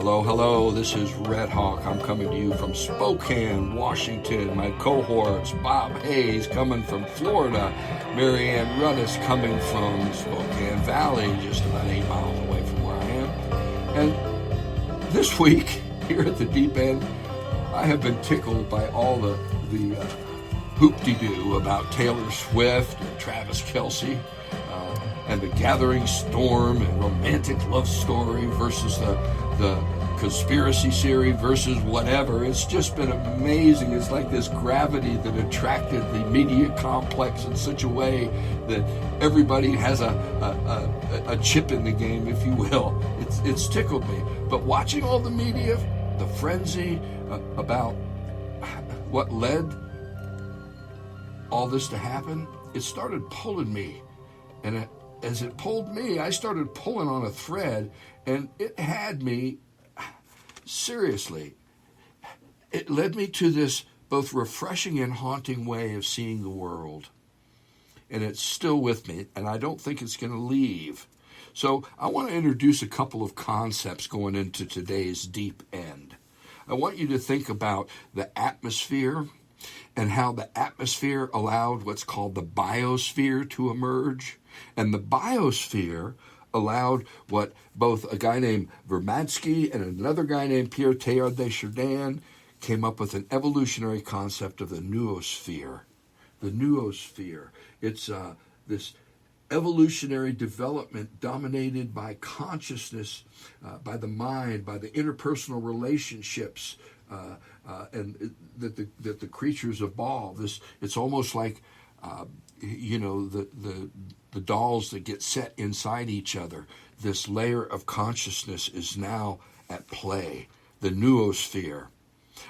Hello, hello, this is Red Hawk. I'm coming to you from Spokane, Washington. My cohorts, Bob Hayes coming from Florida, Mary Ann Rudis coming from Spokane Valley, just about 8 miles away from where I am. And this week, here at the deep end, I have been tickled by all the hoop-de-doo about Taylor Swift and Travis Kelce, and the Gathering Storm and romantic love story versus the conspiracy theory versus whatever. It's just been amazing. It's like this gravity that attracted the media complex in such a way that everybody has a chip in the game, if you will. It's tickled me. But watching all the media, the frenzy about what led all this to happen, it started pulling me. And as it pulled me, I started pulling on a thread, and it had me, seriously, it led me to this both refreshing and haunting way of seeing the world. And it's still with me, and I don't think it's going to leave. So I want to introduce a couple of concepts going into today's deep end. I want you to think about the atmosphere and how the atmosphere allowed what's called the biosphere to emerge. And the biosphere allowed what both a guy named Vermadsky and another guy named Pierre Teilhard de Chardin came up with an evolutionary concept of the noosphere. The noosphere. It's this evolutionary development dominated by consciousness, by the mind, by the interpersonal relationships, and that the creatures evolve. It's almost like the dolls that get set inside each other. This layer of consciousness is now at play, the noosphere.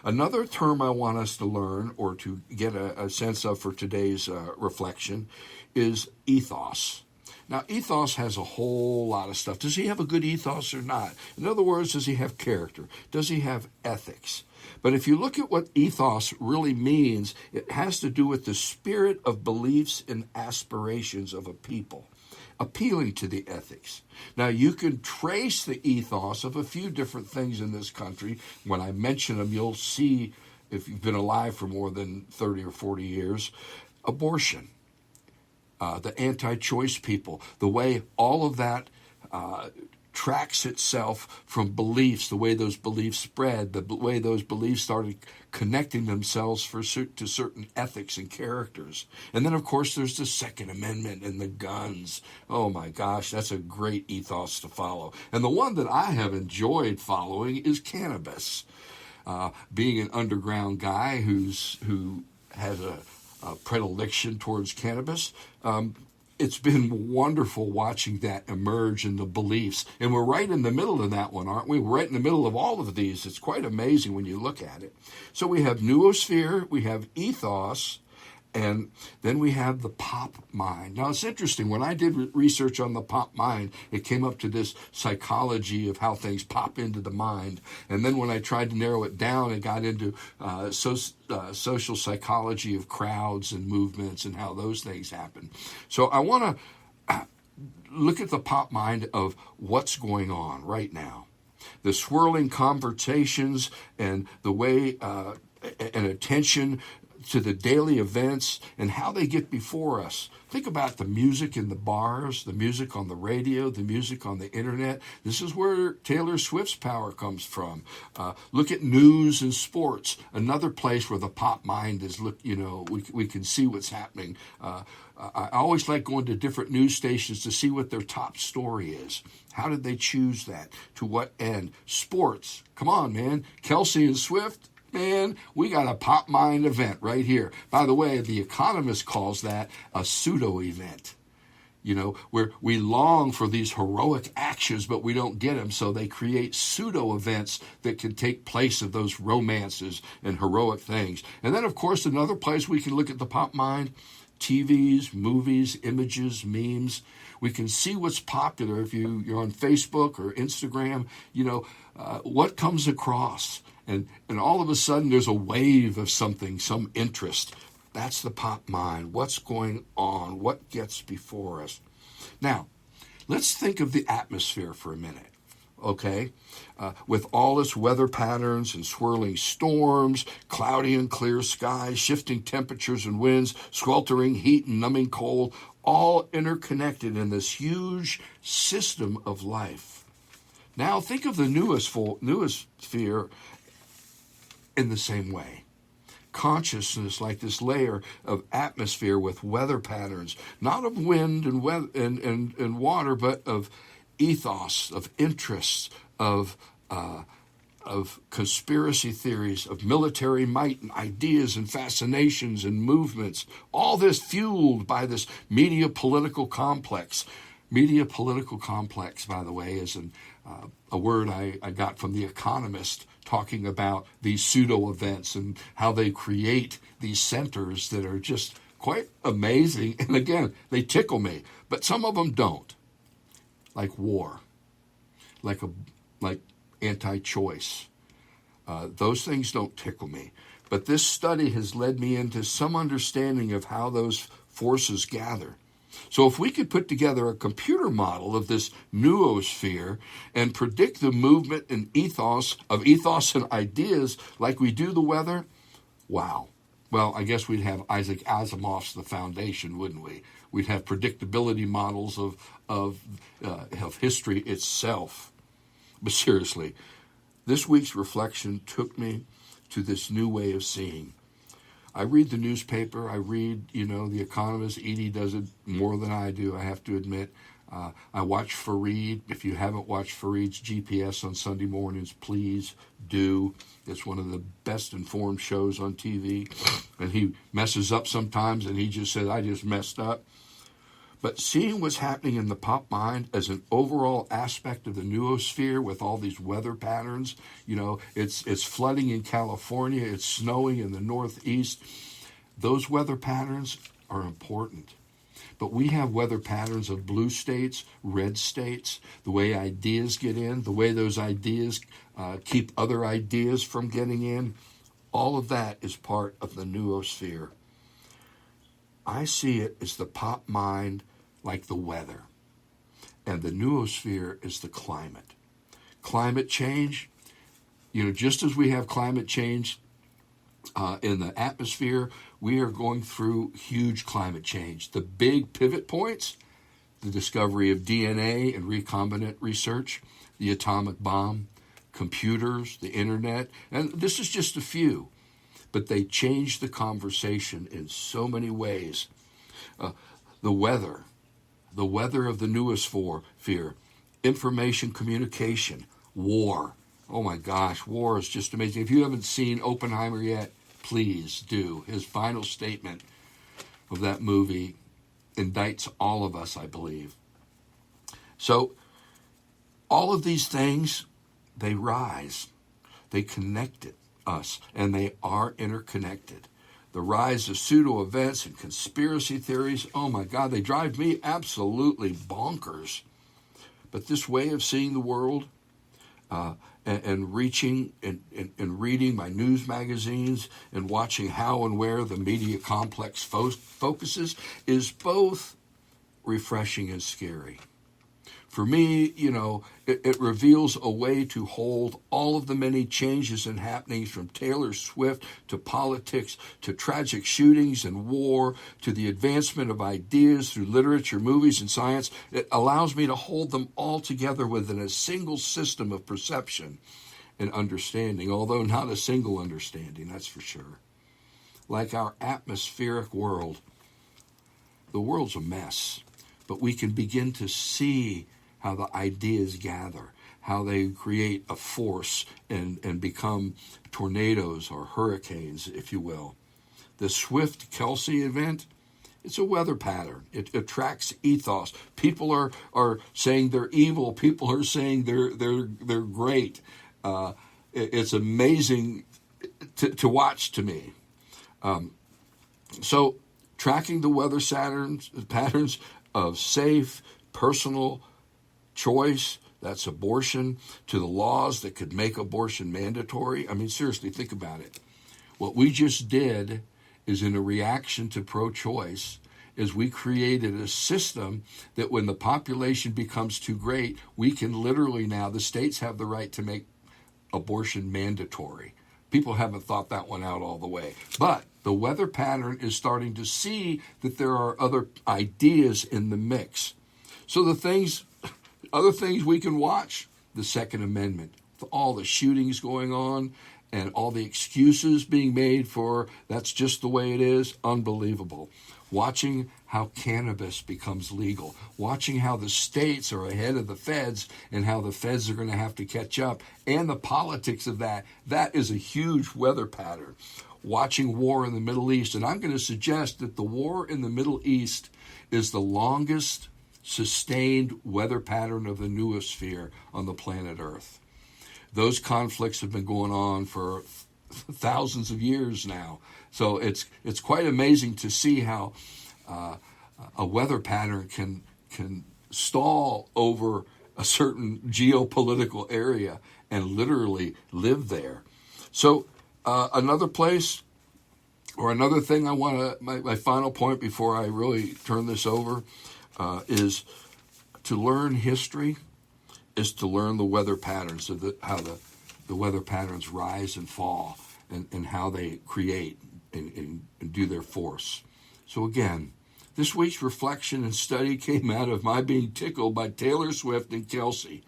Another term I want us to learn or to get a sense of for today's reflection is ethos. Now, ethos has a whole lot of stuff. Does he have a good ethos or not? In other words, does he have character? Does he have ethics? But if you look at what ethos really means, it has to do with the spirit of beliefs and aspirations of a people, appealing to the ethics. Now, you can trace the ethos of a few different things in this country. When I mention them, you'll see, if you've been alive for more than 30 or 40 years, abortion, the anti-choice people, the way all of that tracks itself from beliefs, the way those beliefs spread, the way those beliefs started connecting themselves to certain ethics and characters. And then, of course, there's the Second Amendment and the guns. Oh, my gosh, that's a great ethos to follow. And the one that I have enjoyed following is cannabis. Being an underground guy who has a predilection towards cannabis, it's been wonderful watching that emerge in the beliefs. And we're right in the middle of that one, aren't we? We're right in the middle of all of these. It's quite amazing when you look at it. So we have noosphere, we have ethos, and then we have the pop mind. Now, it's interesting. When I did research on the pop mind, it came up to this psychology of how things pop into the mind. And then when I tried to narrow it down, it got into social psychology of crowds and movements and how those things happen. So I want to look at the pop mind of what's going on right now. The swirling conversations and the way and attention to the daily events and how they get before us. Think about the music in the bars, the music on the radio, the music on the internet. This is where Taylor Swift's power comes from. Look at news and sports, another place where the pop mind is, we can see what's happening. I always like going to different news stations to see what their top story is. How did they choose that? To what end? Sports. Come on, man. Kelce and Swift. Man, we got a pop mind event right here. By the way, The Economist calls that a pseudo event. Where we long for these heroic actions, but we don't get them. So they create pseudo events that can take place of those romances and heroic things. And then, of course, another place we can look at the pop mind, TVs, movies, images, memes. We can see what's popular. If you're on Facebook or Instagram, what comes across. And all of a sudden, there's a wave of something, some interest. That's the pop mind. What's going on? What gets before us? Now, let's think of the atmosphere for a minute. okay? With all its weather patterns and swirling storms, cloudy and clear skies, shifting temperatures and winds, sweltering heat and numbing cold, all interconnected in this huge system of life. Now think of the noosphere in the same way. Consciousness like this layer of atmosphere with weather patterns, not of wind and water, but of ethos, of interests, of conspiracy theories, of military might and ideas and fascinations and movements. All this fueled by this media political complex. Media political complex, by the way, is a word I got from The Economist, talking about these pseudo events and how they create these centers that are just quite amazing. And again, they tickle me, but some of them don't. Like war, like anti-choice. Those things don't tickle me. But this study has led me into some understanding of how those forces gather. So if we could put together a computer model of this noosphere and predict the movement and ethos and ideas like we do the weather, wow. Well, I guess we'd have Isaac Asimov's The Foundation, wouldn't we? We'd have predictability models of history itself. But seriously, this week's reflection took me to this new way of seeing. I read the newspaper. I read, The Economist. Edie does it more than I do, I have to admit. I watch Fareed. If you haven't watched Fareed's GPS on Sunday mornings, please do. It's one of the best informed shows on TV. And he messes up sometimes, and he just said, I just messed up. But seeing what's happening in the pop mind as an overall aspect of the noosphere with all these weather patterns, it's flooding in California, it's snowing in the Northeast. Those weather patterns are important. But we have weather patterns of blue states, red states, the way ideas get in, the way those ideas keep other ideas from getting in. All of that is part of the noosphere. I see it as the pop mind like the weather, and the noosphere is the climate. Climate change, just as we have climate change in the atmosphere, we are going through huge climate change. The big pivot points, the discovery of DNA and recombinant research, the atomic bomb, computers, the internet, and this is just a few. But they changed the conversation in so many ways. The weather of the noosphere, information communication, war. Oh my gosh, war is just amazing. If you haven't seen Oppenheimer yet, please do. His final statement of that movie indicts all of us, I believe. So all of these things, they rise. They connect us, and they are interconnected. The rise of pseudo events and conspiracy theories, oh my God, they drive me absolutely bonkers. But this way of seeing the world and reaching and reading my news magazines and watching how and where the media complex focuses is both refreshing and scary. For me, it reveals a way to hold all of the many changes and happenings from Taylor Swift to politics to tragic shootings and war to the advancement of ideas through literature, movies, and science. It allows me to hold them all together within a single system of perception and understanding, although not a single understanding, that's for sure. Like our atmospheric world, the world's a mess, but we can begin to see how the ideas gather, how they create a force and become tornadoes or hurricanes, if you will. The Swift-Kelsey event, it's a weather pattern. It attracts ethos. People are saying they're evil. People are saying they're great. It's amazing to watch to me. So tracking the weather patterns of safe, personal choice, that's abortion, to the laws that could make abortion mandatory. I mean, seriously, think about it. What we just did is in a reaction to pro-choice, is we created a system that when the population becomes too great, we can literally now, the states have the right to make abortion mandatory. People haven't thought that one out all the way. But the weather pattern is starting to see that there are other ideas in the mix. So other things we can watch, the Second Amendment, all the shootings going on and all the excuses being made for that's just the way it is, unbelievable. Watching how cannabis becomes legal, watching how the states are ahead of the feds and how the feds are going to have to catch up, and the politics of that is a huge weather pattern. Watching war in the Middle East, and I'm going to suggest that the war in the Middle East is the longest sustained weather pattern of the noosphere on the planet Earth. Those conflicts have been going on for thousands of years now. So it's quite amazing to see how a weather pattern can stall over a certain geopolitical area and literally live there. So another place or another thing I want to, my final point before I really turn this over is to learn history is to learn the weather patterns, of how the weather patterns rise and fall and how they create and do their force. So again, this week's reflection and study came out of my being tickled by Taylor Swift and Kelsey.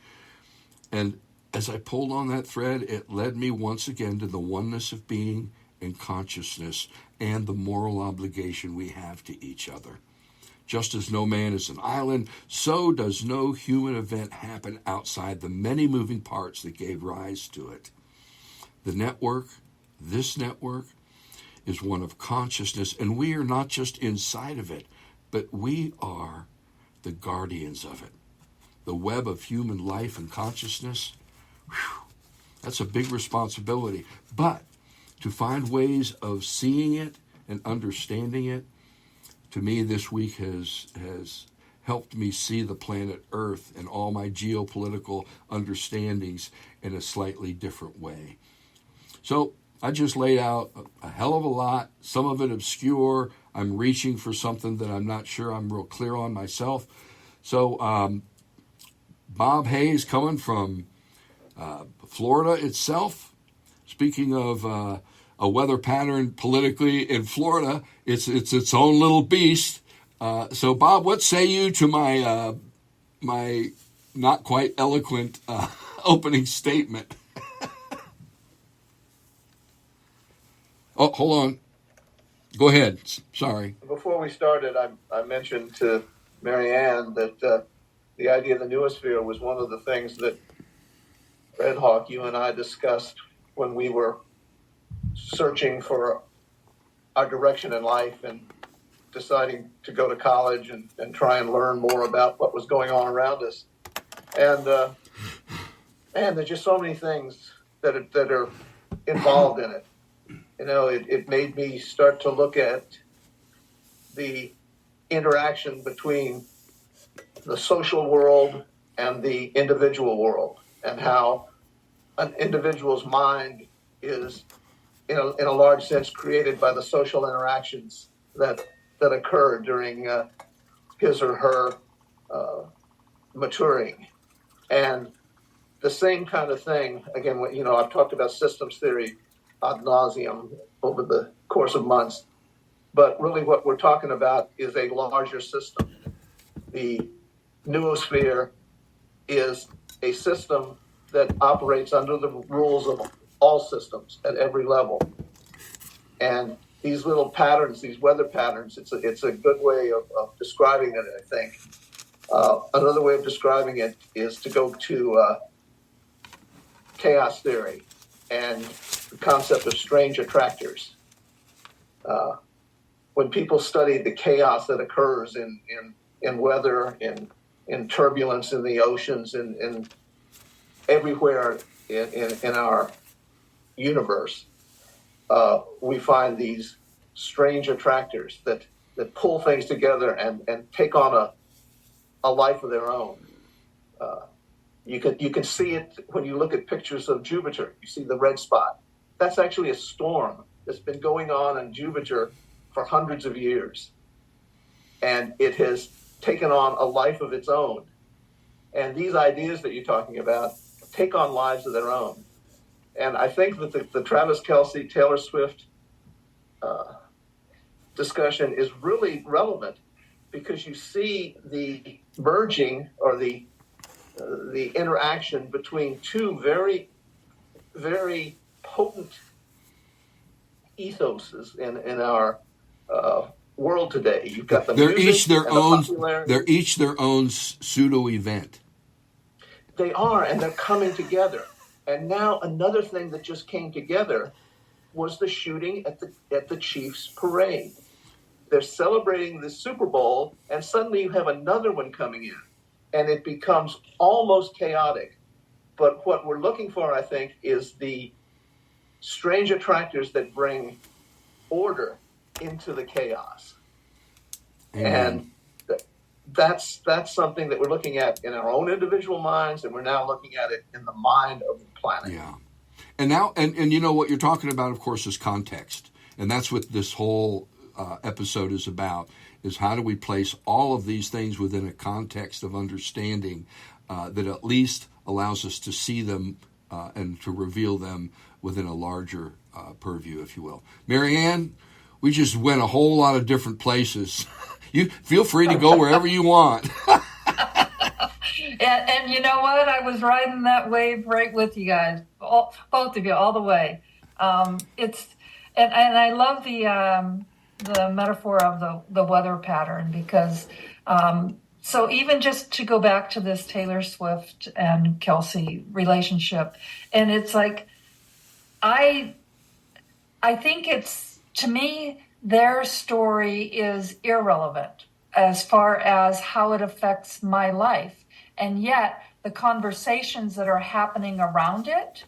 And as I pulled on that thread, it led me once again to the oneness of being and consciousness and the moral obligation we have to each other. Just as no man is an island, so does no human event happen outside the many moving parts that gave rise to it. This network, is one of consciousness, and we are not just inside of it, but we are the guardians of it. The web of human life and consciousness, that's a big responsibility. But to find ways of seeing it and understanding it, to me this week has helped me see the planet Earth and all my geopolitical understandings in a slightly different way. So I just laid out a hell of a lot, some of it obscure. I'm reaching for something that I'm not sure I'm real clear on myself. So Bob Hayes coming from Florida itself. Speaking of a weather pattern politically in Florida, it's its own little beast. So Bob, what say you to my my not quite eloquent opening statement? Oh, hold on. Go ahead. Sorry. Before we started, I mentioned to Mary Ann that the idea of the noosphere was one of the things that Red Hawk, you and I discussed when we were searching for our direction in life and deciding to go to college and try and learn more about what was going on around us. And there's just so many things that are involved in it. You know, it made me start to look at the interaction between the social world and the individual world, and how an individual's mind is, in a large sense, created by the social interactions that occur during his or her maturing. And the same kind of thing, again, I've talked about systems theory ad nauseum over the course of months, but really what we're talking about is a larger system. The noosphere is a system that operates under the rules of all systems at every level. And these little patterns, these weather patterns, it's a good way of describing it, I think. Another way of describing it is to go to chaos theory and the concept of strange attractors. When people study the chaos that occurs in weather, in turbulence in the oceans, in everywhere in our universe, we find these strange attractors that pull things together and take on a life of their own. You can see it when you look at pictures of Jupiter. You see the red spot. That's actually a storm that's been going on in Jupiter for hundreds of years. and it has taken on a life of its own. And these ideas that you're talking about take on lives of their own. And I think that the Travis Kelce, Taylor Swift discussion is really relevant, because you see the merging or the interaction between two very, very potent ethoses in our world today. You've got the music and the popularity. They're each their own pseudo event. They are, and they're coming together. And now another thing that just came together was the shooting at the Chiefs parade. They're celebrating the Super Bowl, and suddenly you have another one coming in, and it becomes almost chaotic. But what we're looking for, I think, is the strange attractors that bring order into the chaos. Amen. And that's something that we're looking at in our own individual minds, and we're now looking at it in the mind of the planet. Yeah. And now, and you know, what you're talking about, of course, is context. And that's what this whole episode is about, is how do we place all of these things within a context of understanding that at least allows us to see them and to reveal them within a larger purview, if you will. Marianne, we just went a whole lot of different places. You feel free to go wherever you want. And you know what? I was riding that wave right with you guys, both of you, all the way. And I love the metaphor of the weather pattern, because so even just to go back to this Taylor Swift and Kelce relationship, and it's like I think it's, to me, their story is irrelevant as far as how it affects my life. And yet the conversations that are happening around it,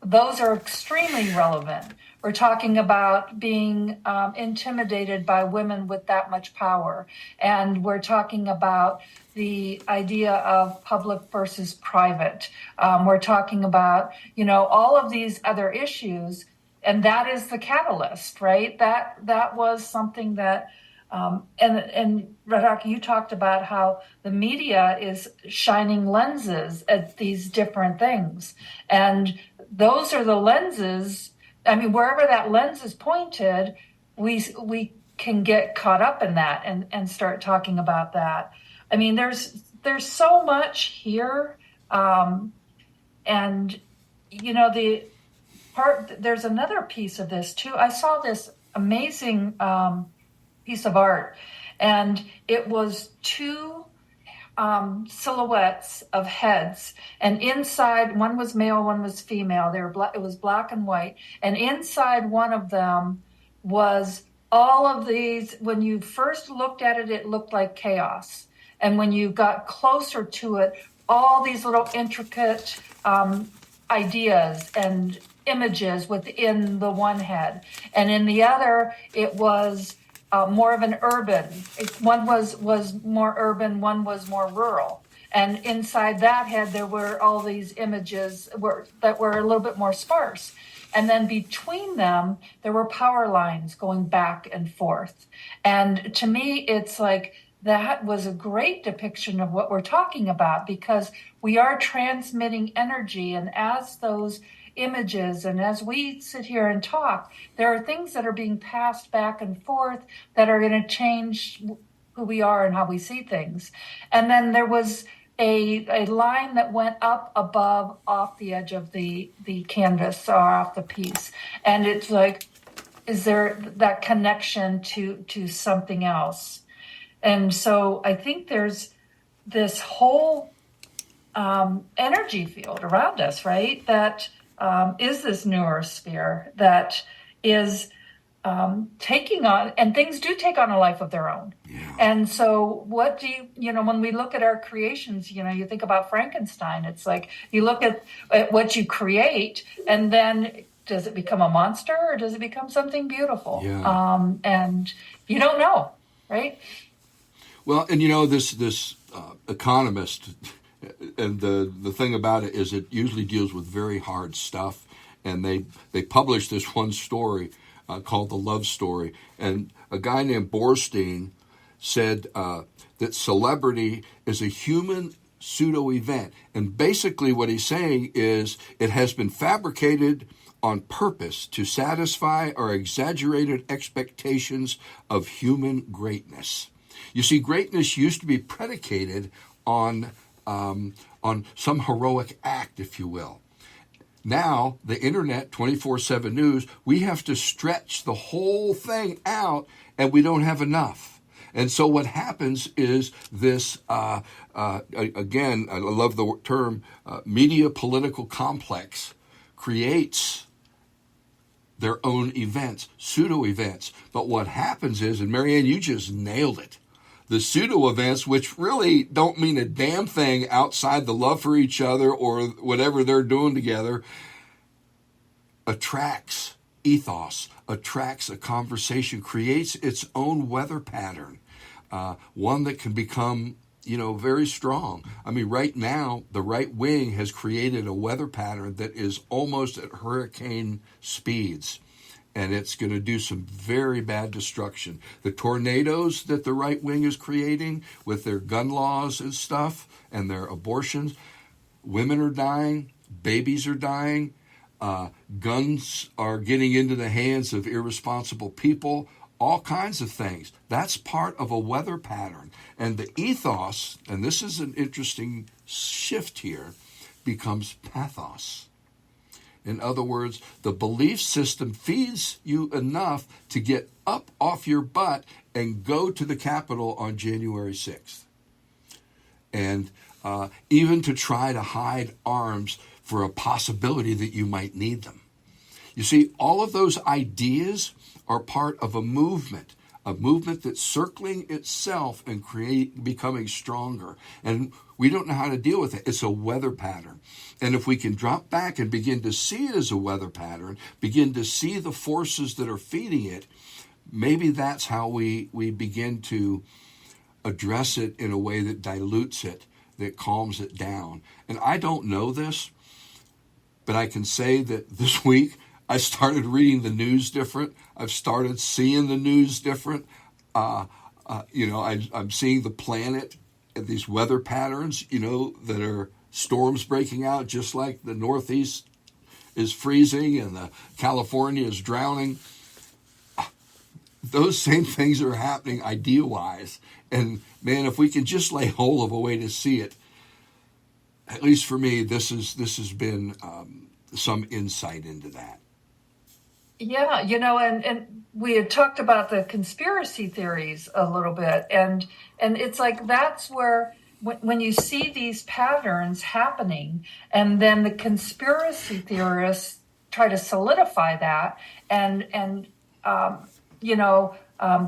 those are extremely relevant. We're talking about being intimidated by women with that much power. And we're talking about the idea of public versus private. We're talking about, all of these other issues. And that is the catalyst, right? That was something that, and Radhaka, you talked about how the media is shining lenses at these different things. And those are the lenses. I mean, wherever that lens is pointed, we can get caught up in that and start talking about that. I mean, there's so much here. And, there's another piece of this too. I saw this amazing piece of art, and it was two silhouettes of heads, and inside, one was male, one was female. They were it was black and white, and inside one of them was all of these. When you first looked at it, it looked like chaos, and when you got closer to it, all these little intricate ideas and images within the one head, and in the other it was more of an urban. One was more urban, one was more rural, and inside that head there were all these images that were a little bit more sparse, and then between them there were power lines going back and forth. And to me, it's like that was a great depiction of what we're talking about, because we are transmitting energy, and as those images and as we sit here and talk, there are things that are being passed back and forth that are going to change who we are and how we see things. And then there was a line that went up above off the edge of the canvas or off the piece, and it's like, is there that connection to something else? And so I think there's this whole energy field around us, right? That is this Noosphere that is taking on, and things do take on a life of their own. Yeah. And so what do when we look at our creations, you think about Frankenstein. It's like you look at what you create, and then does it become a monster or does it become something beautiful? Yeah. And you don't know, right? Well, and this economist, and the thing about it is it usually deals with very hard stuff, and they published this one story called The Love Story, and a guy named Borstein said that celebrity is a human pseudo-event. And basically what he's saying is it has been fabricated on purpose to satisfy our exaggerated expectations of human greatness. You see, greatness used to be predicated on some heroic act, if you will. Now, the internet, 24/7 news, we have to stretch the whole thing out, and we don't have enough. And so what happens is this, again, I love the term, media political complex creates their own events, pseudo-events. But what happens is, and Marianne, you just nailed it, the pseudo-events, which really don't mean a damn thing outside the love for each other or whatever they're doing together, attracts ethos, attracts a conversation, creates its own weather pattern, one that can become, very strong. I mean, right now, the right wing has created a weather pattern that is almost at hurricane speeds. And it's going to do some very bad destruction. The tornadoes that the right wing is creating with their gun laws and stuff and their abortions, women are dying, babies are dying, guns are getting into the hands of irresponsible people, all kinds of things. That's part of a weather pattern. And the ethos, and this is an interesting shift here, becomes pathos. In other words, the belief system feeds you enough to get up off your butt and go to the Capitol on January 6th. And even to try to hide arms for a possibility that you might need them. You see, all of those ideas are part of a movement that's circling itself and becoming stronger. And we don't know how to deal with it. It's a weather pattern. And if we can drop back and begin to see it as a weather pattern, begin to see the forces that are feeding it, maybe that's how we begin to address it in a way that dilutes it, that calms it down. And I don't know this, but I can say that this week I started reading the news different. I've started seeing the news different. I'm seeing the planet and these weather patterns, that are storms breaking out, just like the Northeast is freezing and the California is drowning. Those same things are happening idea-wise. And man, if we can just lay hold of a way to see it, at least for me, this has been some insight into that. Yeah, and we had talked about the conspiracy theories a little bit, and it's like that's where when you see these patterns happening, and then the conspiracy theorists try to solidify that and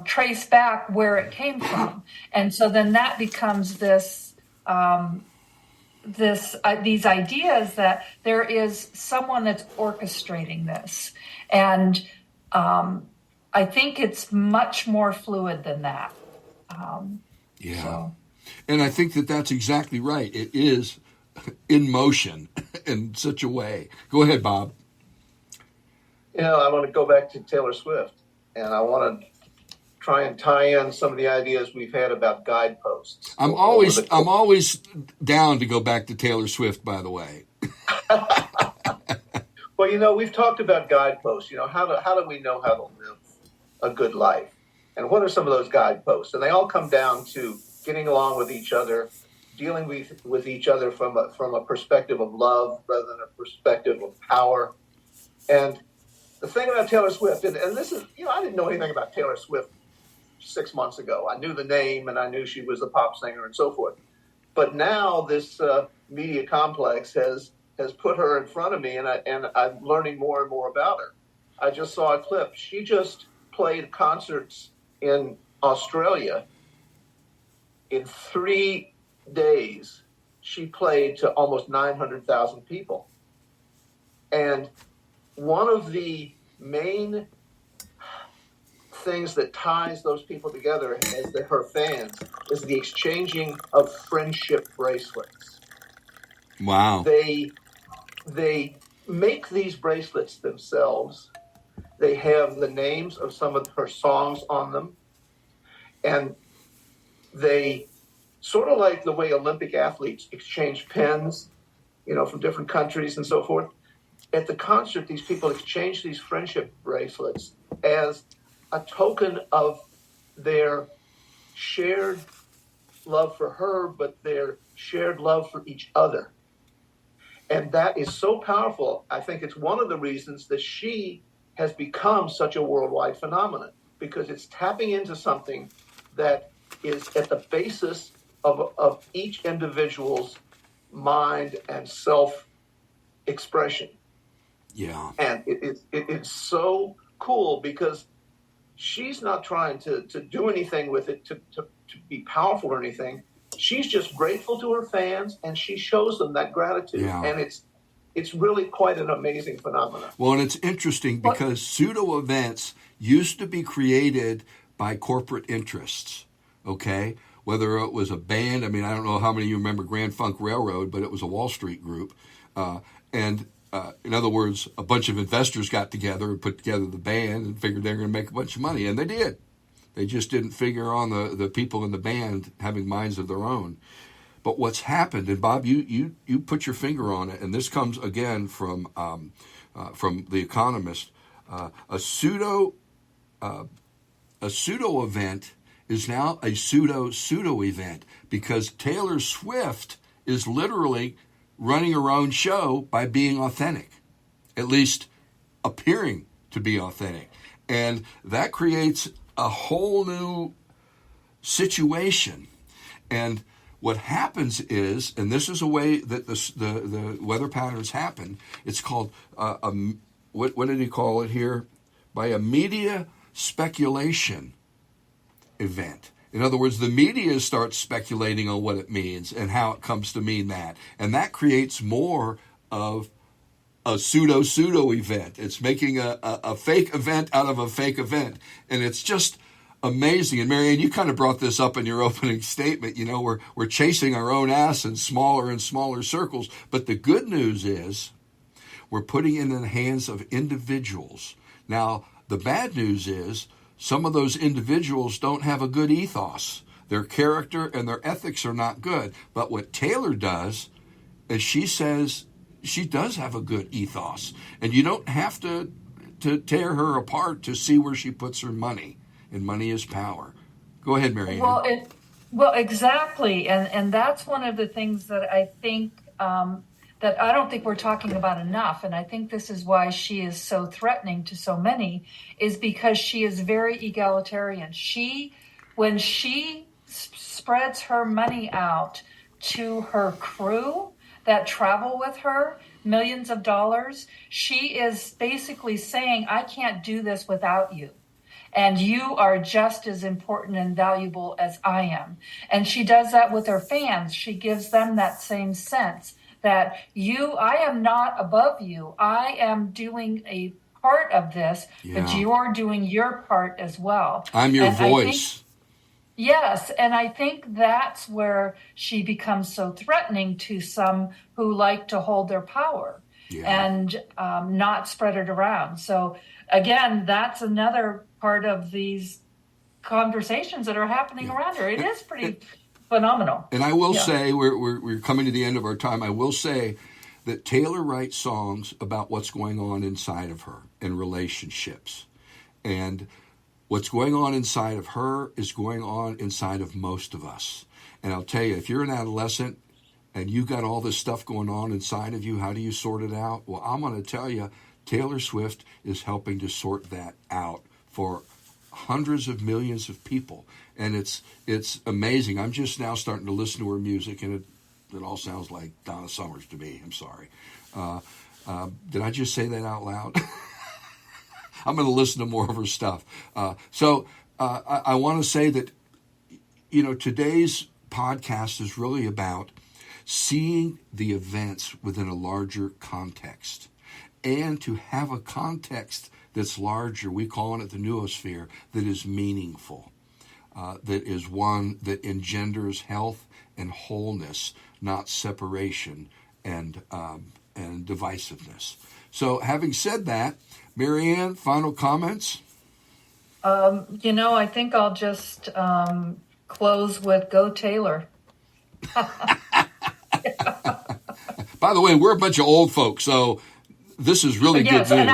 trace back where it came from, and so then that becomes these ideas that there is someone that's orchestrating this. And I think it's much more fluid than that. Yeah. So. And I think that that's exactly right. It is in motion in such a way. Go ahead, Bob. I want to go back to Taylor Swift, and I want to try and tie in some of the ideas we've had about guideposts. I'm always down to go back to Taylor Swift, by the way. Well, we've talked about guideposts. How do we know how to live a good life? And what are some of those guideposts? And they all come down to getting along with each other, dealing with each other from a perspective of love rather than a perspective of power. And the thing about Taylor Swift, and this is, I didn't know anything about Taylor Swift 6 months ago. I knew the name and I knew she was a pop singer and so forth. But now this media complex has put her in front of me, and I'm learning more and more about her. I just saw a clip. She just played concerts in Australia. In 3 days, she played to almost 900,000 people. And one of the main things that ties those people together as her fans is the exchanging of friendship bracelets. Wow. They make these bracelets themselves. They have the names of some of her songs on them. And they sort of like the way Olympic athletes exchange pens, from different countries and so forth. At the concert, these people exchange these friendship bracelets as a token of their shared love for her, but their shared love for each other. And that is so powerful. I think it's one of the reasons that she has become such a worldwide phenomenon, because it's tapping into something that is at the basis of each individual's mind and self-expression. Yeah. And it's so cool because she's not trying to do anything with it, to be powerful or anything. She's just grateful to her fans, and she shows them that gratitude. Yeah. And it's really quite an amazing phenomenon. Well, and it's interesting because pseudo events used to be created by corporate interests, okay? Whether it was a band, I don't know how many of you remember Grand Funk Railroad, but it was a Wall Street group. In other words, a bunch of investors got together and put together the band and figured they were going to make a bunch of money, and they did. They just didn't figure on the people in the band having minds of their own. But what's happened, and Bob, you put your finger on it, and this comes again from The Economist. A pseudo event is now a pseudo event because Taylor Swift is literally running her own show by being authentic, at least appearing to be authentic. And that creates a whole new situation. And what happens is, and this is a way that the weather patterns happen, it's called, what did he call it here? By a media speculation event. In other words, the media starts speculating on what it means and how it comes to mean that. And that creates more of a pseudo event. It's making a fake event out of a fake event. And it's just amazing. And Marianne, you kind of brought this up in your opening statement. We're chasing our own ass in smaller and smaller circles. But the good news is we're putting it in the hands of individuals. Now, the bad news is some of those individuals don't have a good ethos. Their character and their ethics are not good. But what Taylor does is she says she does have a good ethos. And you don't have to tear her apart to see where she puts her money. And money is power. Go ahead, Marianne. Well, exactly. And that's one of the things that I think that I don't think we're talking about enough. And I think this is why she is so threatening to so many, is because she is very egalitarian. When she spreads her money out to her crew that travel with her, millions of dollars, she is basically saying, I can't do this without you. And you are just as important and valuable as I am. And she does that with her fans. She gives them that same sense that I am not above you. I am doing a part of this, but you're doing your part as well. I'm your voice. Yes, and I think that's where she becomes so threatening to some who like to hold their power and not spread it around. So again, that's another part of these conversations that are happening around her. It is pretty phenomenal. And I will say, we're coming to the end of our time. I will say that Taylor writes songs about what's going on inside of her in relationships. And what's going on inside of her is going on inside of most of us. And I'll tell you, if you're an adolescent and you got all this stuff going on inside of you, how do you sort it out? Well, I'm going to tell you, Taylor Swift is helping to sort that out for hundreds of millions of people. And it's amazing. I'm just now starting to listen to her music, and it all sounds like Donna Summers to me. I'm sorry. Did I just say that out loud? I'm going to listen to more of her stuff. So I want to say that, today's podcast is really about seeing the events within a larger context. And to have a context that's larger, we call it the Noosphere, that is meaningful, that is one that engenders health and wholeness, not separation and divisiveness. So having said that, Marianne, final comments? I think I'll just close with "Go Taylor." By the way, we're a bunch of old folks, so this is really good Yes, news. and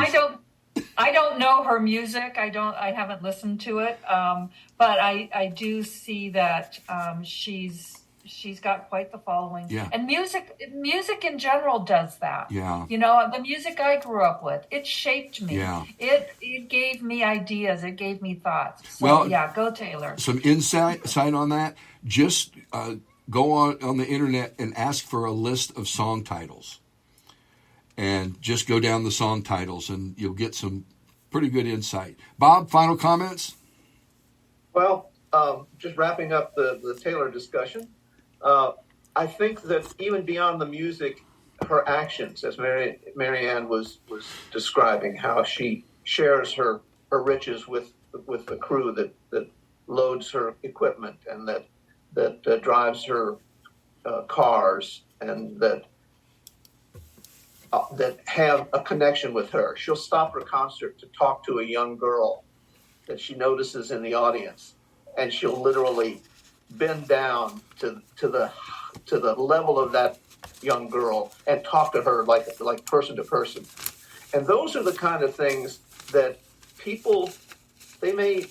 I don't know her music. I haven't listened to it. But I do see that she's got quite the following. Yeah. And music in general does that. Yeah. You know, the music I grew up with, it shaped me. Yeah. It gave me ideas. It gave me thoughts. So Well, yeah, go Taylor. Some insight on that. Just go on the internet and ask for a list of song titles. And just go down the song titles and you'll get some pretty good insight. Bob, final comments? Well, just wrapping up the Taylor discussion, I think that even beyond the music, her actions, as Marianne was describing, how she shares her riches with the crew that loads her equipment and that drives her cars and that have a connection with her. She'll stop her concert to talk to a young girl that she notices in the audience, and she'll literally bend down to the level of that young girl and talk to her like person to person. And those are the kind of things that people, they may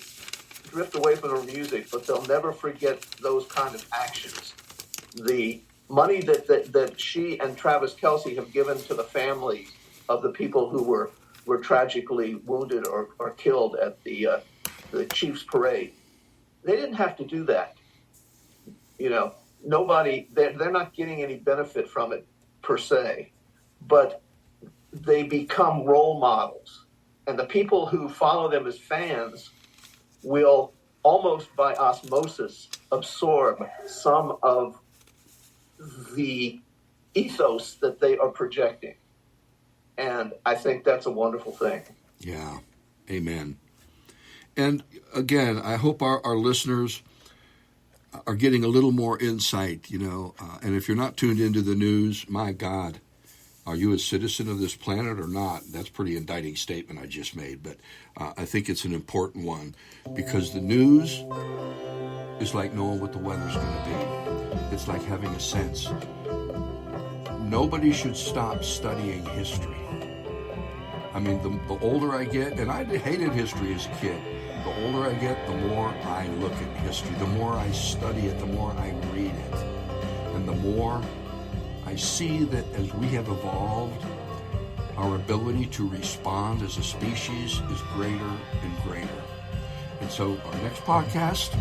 drift away from her music, but they'll never forget those kind of actions. The money that she and Travis Kelce have given to the families of the people who were tragically wounded or killed at the Chiefs parade. They didn't have to do that. You know, nobody, they're not getting any benefit from it per se, but they become role models. And the people who follow them as fans will almost by osmosis absorb some of the ethos that they are projecting. And I think that's a wonderful thing. Yeah. Amen. And again, I hope our listeners are getting a little more insight, you know. And if you're not tuned into the news, my God, are you a citizen of this planet or not? That's a pretty indicting statement I just made. But I think it's an important one because the news is like knowing what the weather's going to be. It's like having a sense. Nobody should stop studying history. I mean, the older I get, and I hated history as a kid, the older I get, the more I look at history, the more I study it, the more I read it. And the more I see that as we have evolved, our ability to respond as a species is greater and greater. And so our next podcast,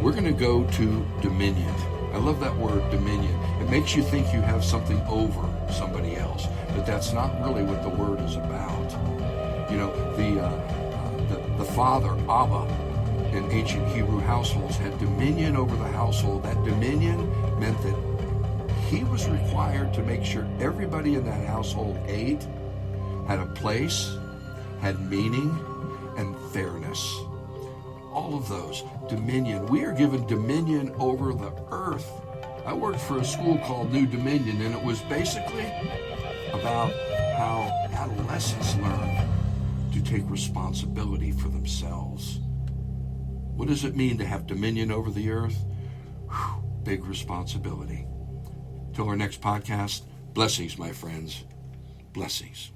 we're going to go to dominion. I love that word, dominion. It makes you think you have something over somebody else, but that's not really what the word is about. You know, the father, Abba, in ancient Hebrew households had dominion over the household. That dominion meant that he was required to make sure everybody in that household ate, had a place, had meaning, and fairness. All of those, dominion. We are given dominion over the earth. I worked for a school called New Dominion, and it was basically about how adolescents learn to take responsibility for themselves. What does it mean to have dominion over the earth? Whew, big responsibility. Till our next podcast, blessings, my friends. Blessings.